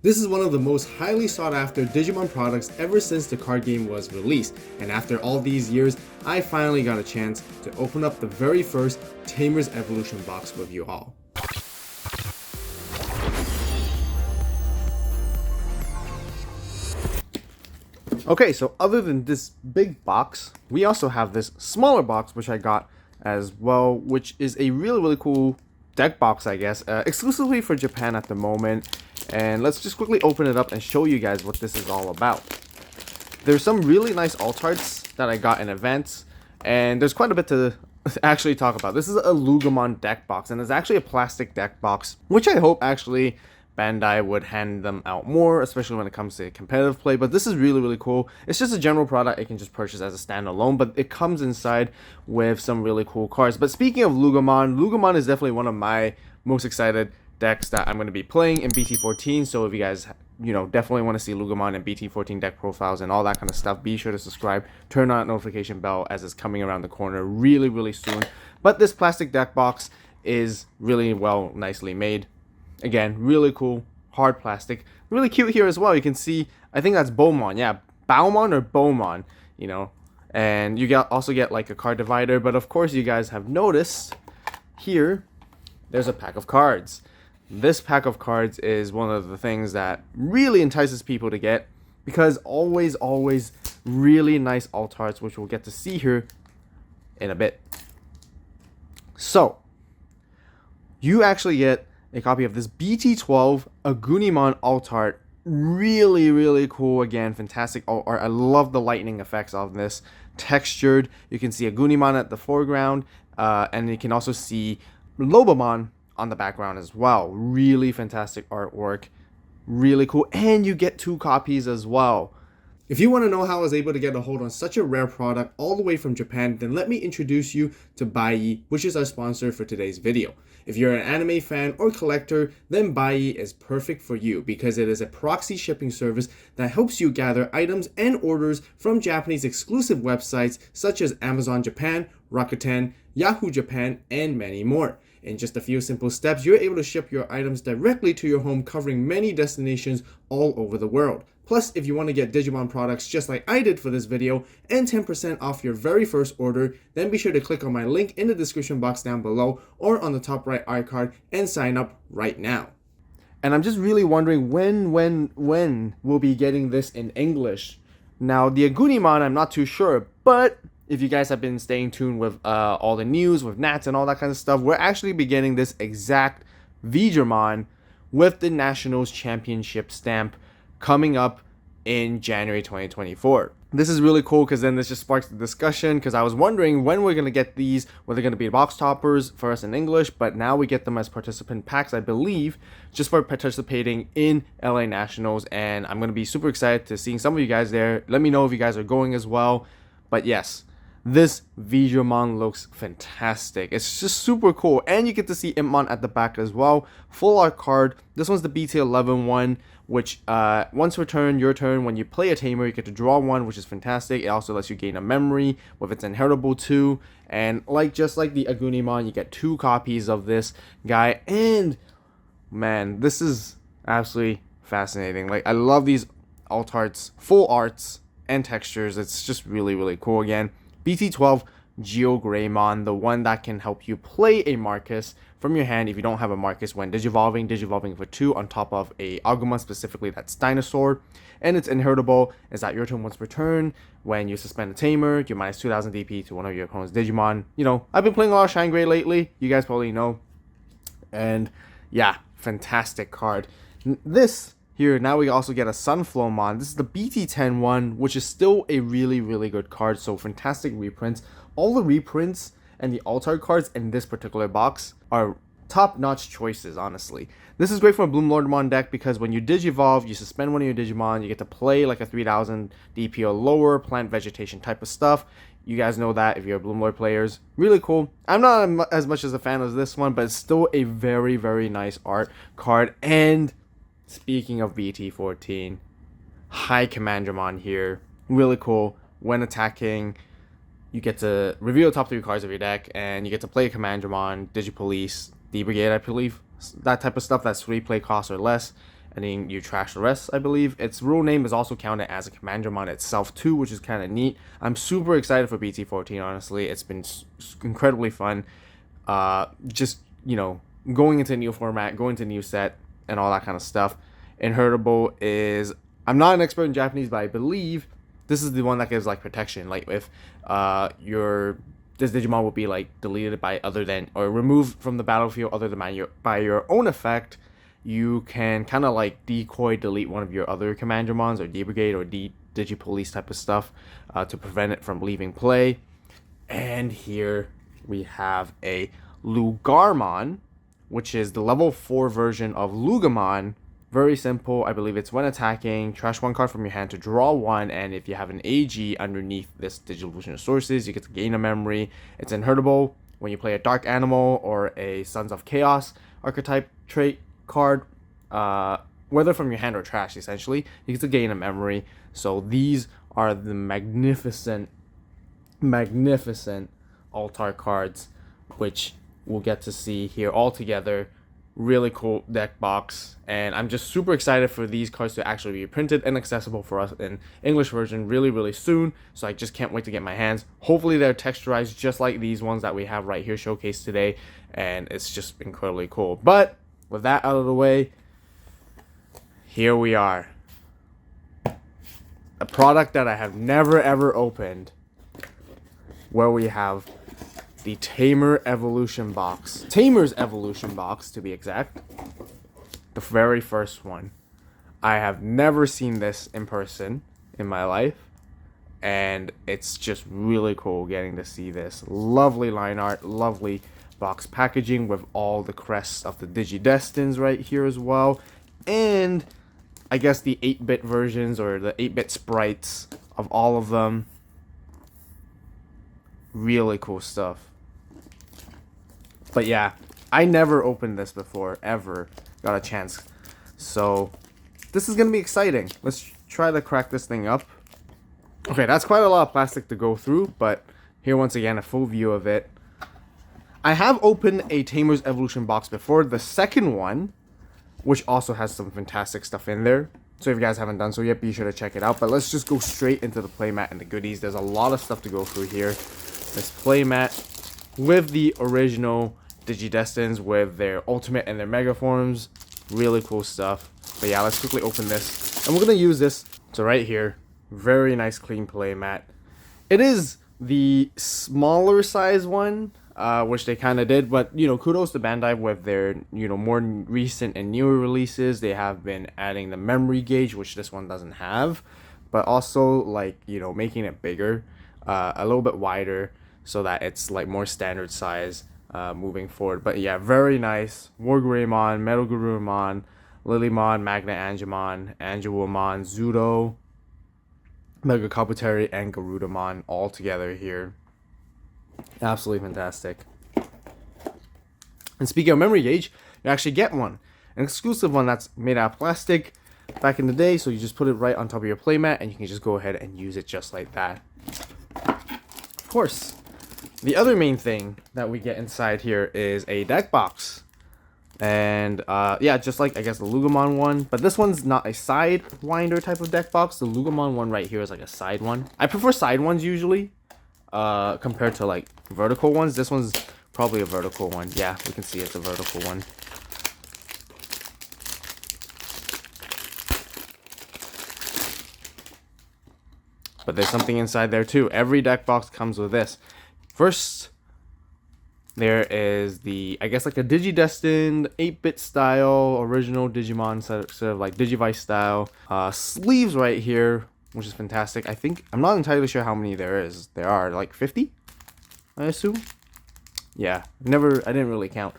This is one of the most highly sought after Digimon products ever since the card game was released, and after all these years, I finally got a chance to open up the very first Tamers Evolution Box with you all. Okay, so other than this big box, we also have this smaller box which I got as well, which is a really cool deck box, I guess, exclusively for Japan at the moment. And let's just quickly open it up and show you guys what this is all about. There's some really nice alt arts that I got in advance, and there's quite a bit to actually talk about. This is a Loogamon Deck Box, and it's actually a plastic deck box, which I hope actually Bandai would hand them out more, especially when it comes to competitive play. But this is really cool. It's just a general product I can just purchase as a standalone, but it comes inside with some really cool cards. But speaking of Loogamon is definitely one of my most excited decks that I'm going to be playing in BT14. So if you guys, definitely want to see Loogamon and BT14 deck profiles and all that kind of stuff, be sure to subscribe, turn on that notification bell as it's coming around the corner really soon. But this plastic deck box is really nicely made. Again, really cool, hard plastic, really cute here as well. You can see, I think that's Beaumon, yeah, Baumon or Beaumon, and you also get like a card divider. But of course, you guys have noticed here, there's a pack of cards. This pack of cards is one of the things that really entices people to get, because always really nice alt arts, which we'll get to see here in a bit. So you actually get a copy of this BT12 Agunimon alt art. Really cool. Again, fantastic alt art. I love the lightning effects of this. Textured. You can see Agunimon at the foreground, and you can also see Loogamon on the background as well. Really fantastic artwork, really cool, and you get 2 copies as well. If you want to know how I was able to get a hold on such a rare product all the way from Japan, then let me introduce you to Baiyi, which is our sponsor for today's video. If you're an anime fan or collector, then Baiyi is perfect for you, because it is a proxy shipping service that helps you gather items and orders from Japanese exclusive websites such as Amazon Japan, Rakuten, Yahoo Japan, and many more. In just a few simple steps, you're able to ship your items directly to your home, covering many destinations all over the world. Plus, if you want to get Digimon products just like I did for this video and 10% off your very first order, then be sure to click on my link in the description box down below or on the top right iCard and sign up right now. And I'm just really wondering when we'll be getting this in English. Now, the Agunimon, I'm not too sure, but if you guys have been staying tuned with all the news with Nats and all that kind of stuff, we're actually beginning this exact Digimon with the Nationals Championship stamp coming up in January 2024. This is really cool, because then this just sparks the discussion, because I was wondering when we're going to get these, whether they're going to be box toppers for us in English, but now we get them as participant packs, I believe, just for participating in LA Nationals, and I'm going to be super excited to seeing some of you guys there. Let me know if you guys are going as well. But yes, this Digimon looks fantastic. It's just super cool, and you get to see Impmon at the back as well. Full art card. This one's the BT11 one, which once your turn, when you play a Tamer, you get to draw one, which is fantastic. It also lets you gain a memory with its inheritable too. And just like the Agunimon, you get 2 copies of this guy. And man, this is absolutely fascinating. Like, I love these alt arts, full arts and textures. It's just really cool. Again, BT12 Geogreymon, the one that can help you play a Marcus from your hand if you don't have a Marcus when digivolving for 2 on top of a Agumon, specifically that's Dinosaur. And its inheritable is that your turn once per turn, when you suspend a Tamer, you minus 2000 DP to one of your opponent's Digimon. I've been playing a lot of Shine Gray lately, you guys probably know. And yeah, fantastic card. This here, now we also get a Sunflowmon. This is the BT10 one, which is still a really good card. So fantastic reprints. All the reprints and the alt art cards in this particular box are top-notch choices, honestly. This is great for a Bloom Lordmon deck, because when you digivolve, you suspend one of your Digimon, you get to play like a 3000 DP or lower plant vegetation type of stuff. You guys know that if you're Bloom Lord players. Really cool. I'm not as much as a fan of this one, but it's still a very nice art card. And speaking of BT14, High Commandramon here. Really cool. When attacking, you get to reveal the top 3 cards of your deck, and you get to play a Commandramon, Digipolice, D-Brigade, I believe. That type of stuff that's 3 play costs or less. and then you trash the rest, I believe. Its real name is also counted as a Commandramon itself too, which is kind of neat. I'm super excited for BT14, honestly. It's been incredibly fun. Just, you know, going into a new format, going to a new set, and all that kind of stuff. Inheritable is, I'm not an expert in Japanese, but I believe this is the one that gives like protection. Like if this Digimon will be like deleted by other than, or removed from the battlefield other than by your own effect, you can kind of like decoy delete one of your other Commandramons or D-Brigade or Digi-Police type of stuff to prevent it from leaving play. And here we have a Loogamon, which is the level 4 version of Loogamon. Very simple. I believe it's when attacking, trash one card from your hand to draw one, and if you have an AG underneath this Digital Evolution Sources, you get to gain a memory. It's inheritable when you play a Dark Animal or a Sons of Chaos archetype trait card, whether from your hand or trash, essentially, you get to gain a memory. So these are the magnificent Altar cards, which we'll get to see here all together. Really cool deck box, and I'm just super excited for these cards to actually be printed and accessible for us in English version really soon. So I just can't wait to get my hands. Hopefully they're texturized just like these ones that we have right here showcased today, and it's just incredibly cool. But with that out of the way, here we are. A product that I have never ever opened, where we have the Tamer Evolution Box. Tamers Evolution Box, to be exact. The very first one. I have never seen this in person in my life, and it's just really cool getting to see this. Lovely line art, lovely box packaging with all the crests of the Digi Destins right here as well, and I guess the 8-bit versions or the 8-bit sprites of all of them. Really cool stuff. But yeah, I never opened this before, ever got a chance. So this is going to be exciting. Let's try to crack this thing up. Okay, that's quite a lot of plastic to go through, but here once again, a full view of it. I have opened a Tamers Evolution box before, the second one, which also has some fantastic stuff in there. So if you guys haven't done so yet, be sure to check it out. But let's just go straight into the playmat and the goodies. There's a lot of stuff to go through here. This playmat with the original Digidestins with their ultimate and their mega forms. Really cool stuff. But yeah, let's quickly open this. And we're going to use this. So right here, very nice clean playmat. It is the smaller size one, which they kind of did. But, you know, kudos to Bandai with their, you know, more recent and newer releases. They have been adding the memory gauge, which this one doesn't have. But also, like, you know, making it bigger, a little bit wider, so that it's like more standard size moving forward. But yeah, very nice. Wargreymon, Metal Garurumon, Lilymon, Magna Angemon, Angelwomon, Zudo, Mega Kabuteru, and Garudamon all together here. Absolutely fantastic. And speaking of memory gauge, you actually get one. An exclusive one that's made out of plastic back in the day, so you just put it right on top of your playmat and you can just go ahead and use it just like that. Of course, the other main thing that we get inside here is a deck box. And yeah, just like I guess the Loogamon one, but this one's not a side winder type of deck box. The Loogamon one right here is like a side one. I prefer side ones usually compared to like vertical ones. This one's probably a vertical one. Yeah, we can see it's a vertical one. But there's something inside there too. Every deck box comes with this. First, there is the, I guess, like a Digidestined 8-bit style original Digimon sort of like Digivice style sleeves right here, which is fantastic. I think, I'm not entirely sure how many there is. There are like 50, I assume. Yeah, I didn't really count.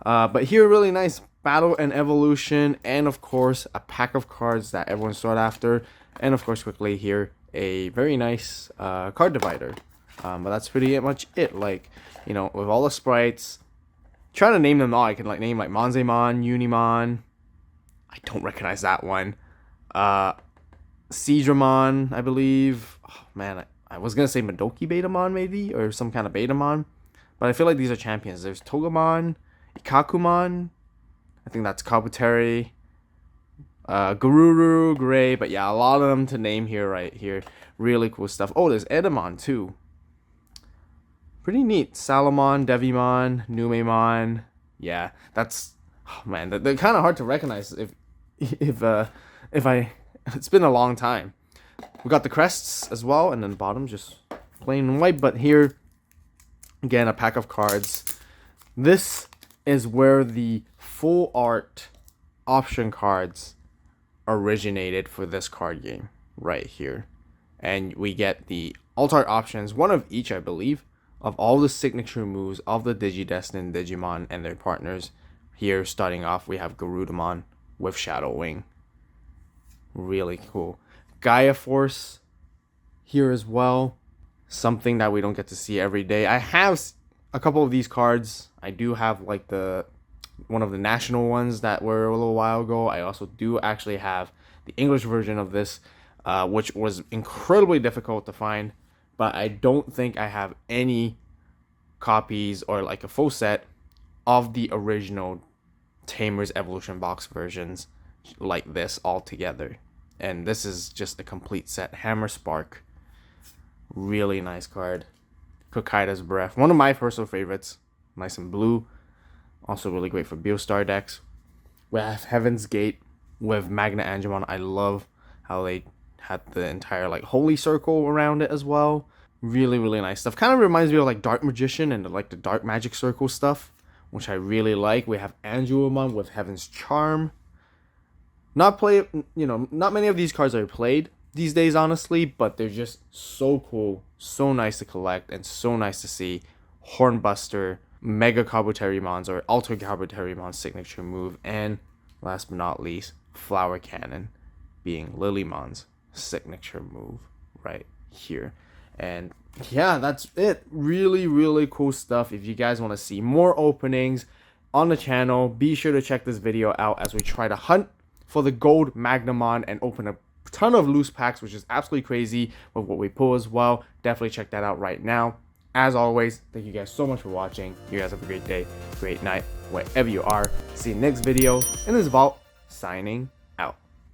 But here, really nice battle and evolution, and of course a pack of cards that everyone sought after, and of course quickly here a very nice card divider. But that's pretty much it. Like, you know, with all the sprites, trying to name them all. I can like name like Monzemon, Unimon. I don't recognize that one. Seedramon, I believe. Oh man, I was gonna say Madoki Betamon maybe, or some kind of Betamon, but I feel like these are champions. There's Togemon, Ikakumon. I think that's Kabuteru. Garuru, Gray, but yeah, a lot of them to name here, right here. Really cool stuff. Oh, there's Edamon too. Pretty neat. Salamon, Devimon, Numemon. Yeah, that's, oh man, they're kind of hard to recognize if I it's been a long time. We got the crests as well, and then bottom just plain white. But here again, a pack of cards. This is where the full art option cards originated for this card game right here, and we get the alt art options, one of each, I believe, of all the signature moves of the destined Digimon and their partners. Here, starting off, we have Garudamon with Shadow Wing. Really cool. Gaia Force here as well. Something that we don't get to see every day. I have a couple of these cards. I do have like one of the national ones that were a little while ago. I also do actually have the English version of this, which was incredibly difficult to find. But I don't think I have any copies or like a full set of the original Tamers Evolution Box versions like this all together. And this is just a complete set. Hammer Spark. Really nice card. Kokaida's Breath. One of my personal favorites. Nice and blue. Also really great for Beostar decks. We have Heaven's Gate with Magna Angemon. I love how they had the entire like holy circle around it as well. Really, really nice stuff. Kind of reminds me of like Dark Magician and like the Dark Magic Circle stuff, which I really like. We have Angemon with Heaven's Charm. Not many of these cards are played these days, honestly, but they're just so cool, so nice to collect, and so nice to see. Hornbuster, Mega Kabuterimon's or Alter Kabuterimon's signature move, and last but not least, Flower Cannon being Lilymon's signature move right here. And yeah, that's it. Really, really cool stuff. If you guys want to see more openings on the channel, be sure to check this video out as we try to hunt for the gold Magnamon and open a ton of loose packs, which is absolutely crazy with what we pull as well. Definitely check that out right now. As always, thank you guys so much for watching. You guys have a great day, great night, wherever you are. See you next video. And this is Vault, signing